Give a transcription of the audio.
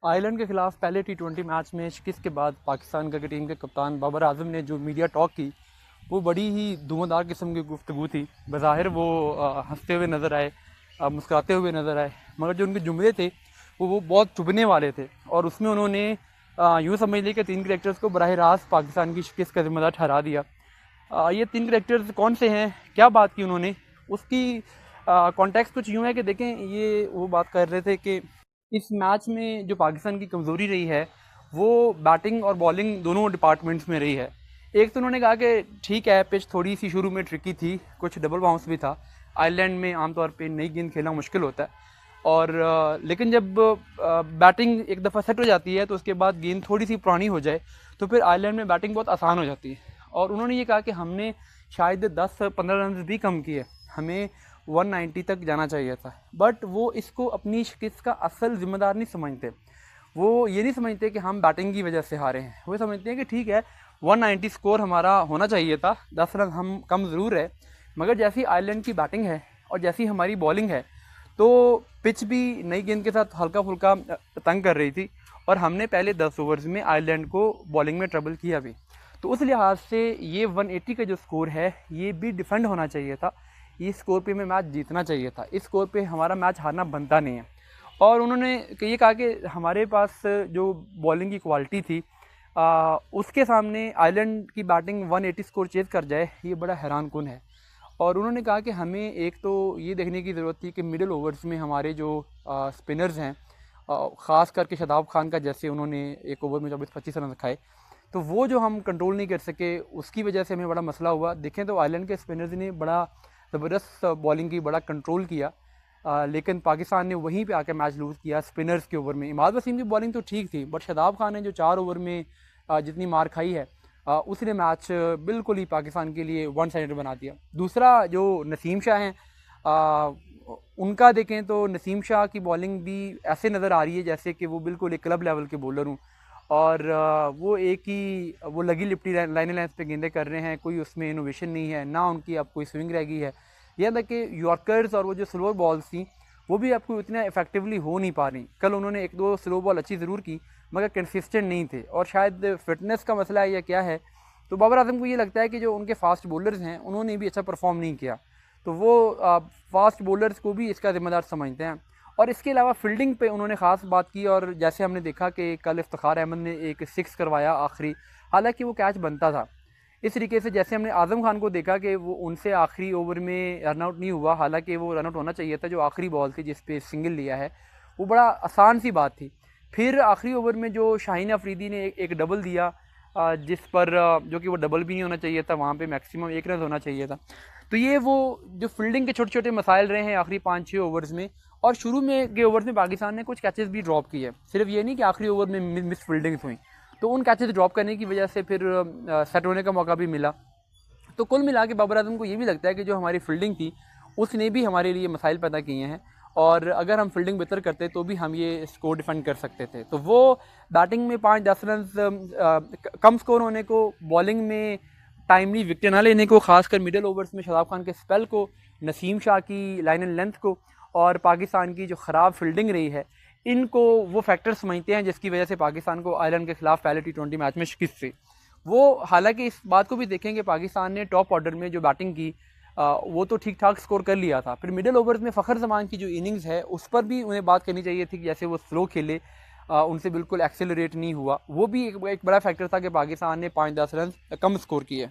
Ireland के खिलाफ पहले T20 मैच में शिकस्त के बाद पाकिस्तान क्रिकेट टीम के कप्तान बाबर आजम ने जो मीडिया टॉक की वो बड़ी ही धुआंधार किस्म की गुफ्तगू थी। बज़ाहिर वो हंसते हुए नज़र आए, मुस्कुराते हुए नज़र आए, मगर जो उनके जुमले थे वो बहुत चुभने वाले थे। और उसमें उन्होंने यूँ समझ लिया कि तीन क्रिकेटर्स को बराह रास्त पाकिस्तान की शिकस्त का जिम्मेदार ठहरा दिया। ये तीन क्रिकेटर्स कौन से हैं, क्या बात की उन्होंने, उसकी कॉन्टेक्स्ट कुछ यूँ है कि देखें, ये वो बात कर रहे थे कि इस मैच में जो पाकिस्तान की कमज़ोरी रही है वो बैटिंग और बॉलिंग दोनों डिपार्टमेंट्स में रही है। एक तो उन्होंने कहा कि ठीक है, पिच थोड़ी सी शुरू में ट्रिकी थी, कुछ डबल बाउंस भी था। आयरलैंड में आमतौर पे नई गेंद खेलना मुश्किल होता है और लेकिन जब बैटिंग एक दफ़ा सेट हो जाती है तो उसके बाद गेंद थोड़ी सी पुरानी हो जाए तो फिर आयरलैंड में बैटिंग बहुत आसान हो जाती है। और उन्होंने ये कहा कि हमने शायद 10-15 रन भी कम किए, हमें 190 तक जाना चाहिए था। बट वो इसको अपनी शिकस्त का असल जिम्मेदार नहीं समझते। वो ये नहीं समझते कि हम बैटिंग की वजह से हारे हैं, वो समझते हैं कि ठीक है 190 स्कोर हमारा होना चाहिए था, 10 रन हम कम ज़रूर है, मगर जैसी आयरलैंड की बैटिंग है और जैसी हमारी बॉलिंग है तो पिच भी नई गेंद के साथ हल्का फुल्का तंग कर रही थी और हमने पहले 10 ओवर्स में आयरलैंड को बॉलिंग में ट्रबल किया भी। तो उस लिहाज से ये 180 का जो स्कोर है ये भी डिफेंड होना चाहिए था, इस स्कोर पे हमें मैच जीतना चाहिए था, इस स्कोर पे हमारा मैच हारना बनता नहीं है। और उन्होंने ये कहा कि हमारे पास जो बॉलिंग की क्वालिटी थी उसके सामने आयरलैंड की बैटिंग 180 स्कोर चेज़ कर जाए, ये बड़ा हैरान कुन है। और उन्होंने कहा कि हमें एक तो ये देखने की ज़रूरत थी कि मिडिल ओवर्स में हमारे जो स्पिनर्स हैं, ख़ास करके शादाब खान का, जैसे उन्होंने एक ओवर में 24-25 रन खाए, तो वो जो हम कंट्रोल नहीं कर सके उसकी वजह से हमें बड़ा मसला हुआ। देखें तो आयरलैंड के स्पिनर्स ने बड़ा ज़बरदस्त बॉलिंग की, बड़ा कंट्रोल किया, लेकिन पाकिस्तान ने वहीं पे आकर मैच लूज़ किया स्पिनर्स के ओवर में। इमाद वसीम की बॉलिंग तो ठीक थी, बट शादाब खान ने जो 4 ओवर में जितनी मार खाई है उसने मैच बिल्कुल ही पाकिस्तान के लिए वन साइडेड बना दिया। दूसरा जो नसीम शाह हैं, उनका देखें तो नसीम शाह की बॉलिंग भी ऐसे नज़र आ रही है जैसे कि वो बिल्कुल एक क्लब लेवल के बॉलर हूँ। और वो एक ही वो लगी लिपटी लाइन लेंथ पे गेंदें कर रहे हैं, कोई उसमें इनोवेशन नहीं है, ना उनकी अब कोई स्विंग रह गई है। यह था कि यॉर्कर्स और वो जो स्लो बॉल्स थी वो भी आपको इतना इफेक्टिवली हो नहीं पा रही। कल उन्होंने एक दो स्लो बॉल अच्छी ज़रूर की मगर कंसिस्टेंट नहीं थे, और शायद फिटनेस का मसला है या क्या है। तो बाबर आजम को ये लगता है कि जो उनके फास्ट बॉलर्स हैं उन्होंने भी अच्छा परफॉर्म नहीं किया, तो वो फास्ट बॉलर्स को भी इसका ज़िम्मेदार समझते हैं। और इसके अलावा फील्डिंग पे उन्होंने ख़ास बात की, और जैसे हमने देखा कि कल इफ्तिखार अहमद ने एक 6 करवाया आखिरी, हालांकि वो कैच बनता था। इस तरीके से जैसे हमने आज़म खान को देखा कि वो उनसे आखिरी ओवर में रनआउट नहीं हुआ, हालांकि वो रनआउट होना चाहिए था, जो आखिरी बॉल थी जिस पे सिंगल लिया है वो बड़ा आसान सी बात थी। फिर आखिरी ओवर में जो शाहीन अफरीदी ने एक डबल दिया, जिस पर जो कि वो डबल भी नहीं होना चाहिए था, वहाँ पे मैक्सिमम 1 रन होना चाहिए था। तो ये वो जो फील्डिंग के छोटे छोटे मसाइल रहे हैं आखिरी 5-6 ओवर्स में। और शुरू में के ओवर्स में पाकिस्तान ने कुछ कैचेस भी ड्रॉप किए, सिर्फ ये नहीं कि आखिरी ओवर में मिस फील्डिंग्स हुई, तो उन कैचेस ड्रॉप करने की वजह से फिर सेट होने का मौका भी मिला। तो कुल मिला के बाबर आजम को ये भी लगता है कि जो हमारी फील्डिंग थी उसने भी हमारे लिए मसाइल पैदा किए हैं, और अगर हम फील्डिंग बेहतर करते तो भी हम ये स्कोर डिफेंड कर सकते थे। तो वो बैटिंग में 5-10 रन कम स्कोर होने को, बॉलिंग में टाइमली विकेट ना लेने को, खासकर मिडिल ओवर्स में शादाब खान के स्पेल को, नसीम शाह की लाइन एंड लेंथ को, और पाकिस्तान की जो ख़राब फील्डिंग रही है, इनको वो फैक्टर समझते हैं जिसकी वजह से पाकिस्तान को आयरलैंड के खिलाफ पहले T20 मैच में शिकस्त थी। वो हालांकि इस बात को भी देखें कि पाकिस्तान ने टॉप ऑर्डर में जो बैटिंग की वो तो ठीक ठाक स्कोर कर लिया था। फिर मिडिल ओवर्स में फ़खर जमान की जो इनिंग्स है उस पर भी उन्हें बात करनी चाहिए थी कि जैसे वो स्लो खेले, उनसे बिल्कुल एक्सेलरेट नहीं हुआ। वो भी एक बड़ा फैक्टर था कि पाकिस्तान ने 5-10 रन कम स्कोर किए।